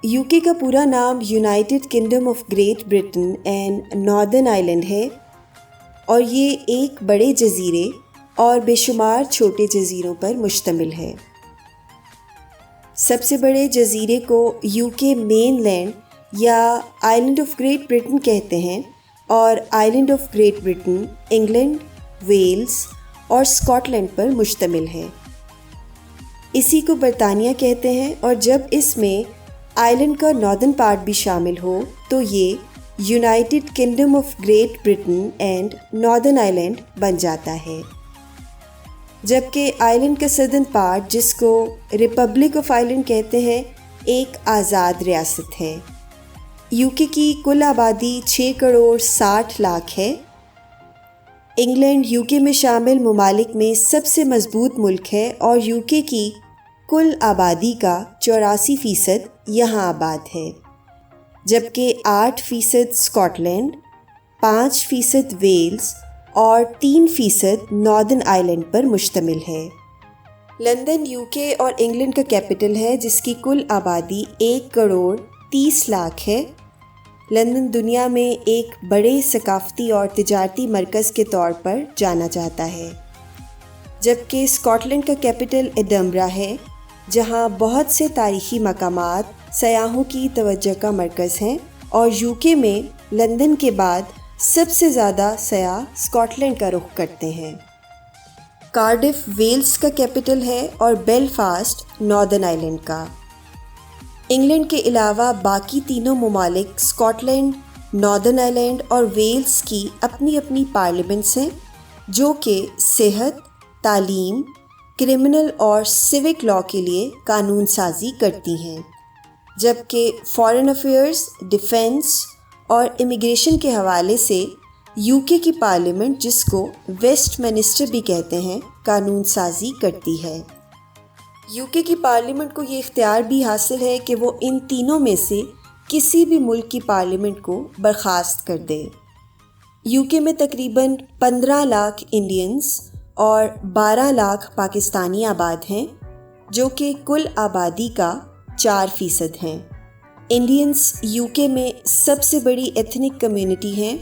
UK का पूरा नाम United kingdom of Great Britain and northern Ireland है और ये एक बड़े जजीरे और बेशुमार छोटे जजीरों पर मुश्तमिल है। सबसे बड़े जजीरे को यूके मेनलैंड या आइलैंड ऑफ ग्रेट ब्रिटेन कहते हैं और island of Great Britain England, Wales और स्कॉटलैंड पर मुश्तमिल है। इसी को बरतानिया कहते हैं और जब इसमें आइलैंड का नॉर्दर्न पार्ट भी शामिल हो तो ये United kingdom of Great Britain and northern Ireland बन जाता है। जबकि आइलैंड का सदर्न पार्ट, जिसको रिपब्लिक ऑफ आयरलैंड कहते हैं, एक आज़ाद रियासत है। यूके की कुल आबादी 6 करोड़ 60 लाख है। इंग्लैंड यूके में शामिल ममालिक में सबसे मजबूत मुल्क है और यूके की कुल आबादी का 84% यहाँ आबाद है, जबकि 8% स्कॉटलैंड, 5% वेल्स और 3% नॉर्दर्न आयरलैंड पर मुश्तमिल है। लंदन यूके और इंग्लैंड का कैपिटल है, जिसकी कुल आबादी 1 करोड़ 30 लाख है। लंदन दुनिया में एक बड़े सकाफ़ती और तिजारती मरकज़ के तौर पर जाना जाता है, जबकि स्कॉटलैंड का कैपिटल एडिनबरा है, जहां बहुत से तारीख़ी मकामात सयाहों की तवज्जो का मरकज़ हैं और यूके में लंदन के बाद सबसे ज़्यादा सयाह स्कॉटलैंड का रुख करते हैं। कार्डिफ वेल्स का कैपिटल है और बेलफास्ट नॉर्दर्न आयरलैंड का। इंग्लैंड के अलावा बाकी तीनों ममालिक स्कॉटलैंड, नॉर्दर्न आयरलैंड और वेल्स की अपनी अपनी पार्लियामेंट्स हैं, जो कि सेहत, तालीम, क्रिमिनल और सिविक लॉ के लिए कानून साजी करती हैं, जबकि फॉरेन अफेयर्स, डिफेंस और इमिग्रेशन के हवाले से यूके की पार्लियामेंट, जिसको वेस्टमिनिस्टर भी कहते हैं, कानून साजी करती है। यूके की पार्लियामेंट को ये इख्तियार भी हासिल है कि वो इन तीनों में से किसी भी मुल्क की पार्लियामेंट को बर्खास्त कर दे। यूके में तकरीबन 15 लाख इंडियंस और 12 लाख पाकिस्तानी आबाद हैं, जो कि कुल आबादी का 4% हैं। इंडियंस यूके में सबसे एथनिक एथनिक कम्युनिटी हैं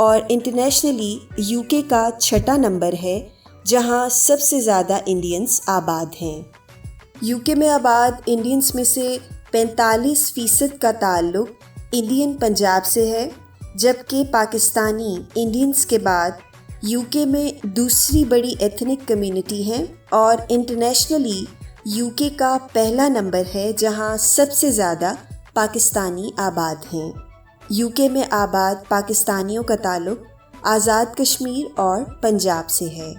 और इंटरनेशनली यूके का 6ठा नंबर है, जहां सबसे ज़्यादा इंडियंस आबाद हैं। यूके में आबाद इंडियंस में से 45% का ताल्लुक इंडियन पंजाब से है, जबकि पाकिस्तानी इंडियंस के बाद यूके में दूसरी बड़ी एथनिक कम्युनिटी है और इंटरनेशनली यूके का पहला नंबर है, जहां सबसे ज़्यादा पाकिस्तानी आबाद हैं। यूके में आबाद पाकिस्तानियों का ताल्लुक आज़ाद कश्मीर और पंजाब से है।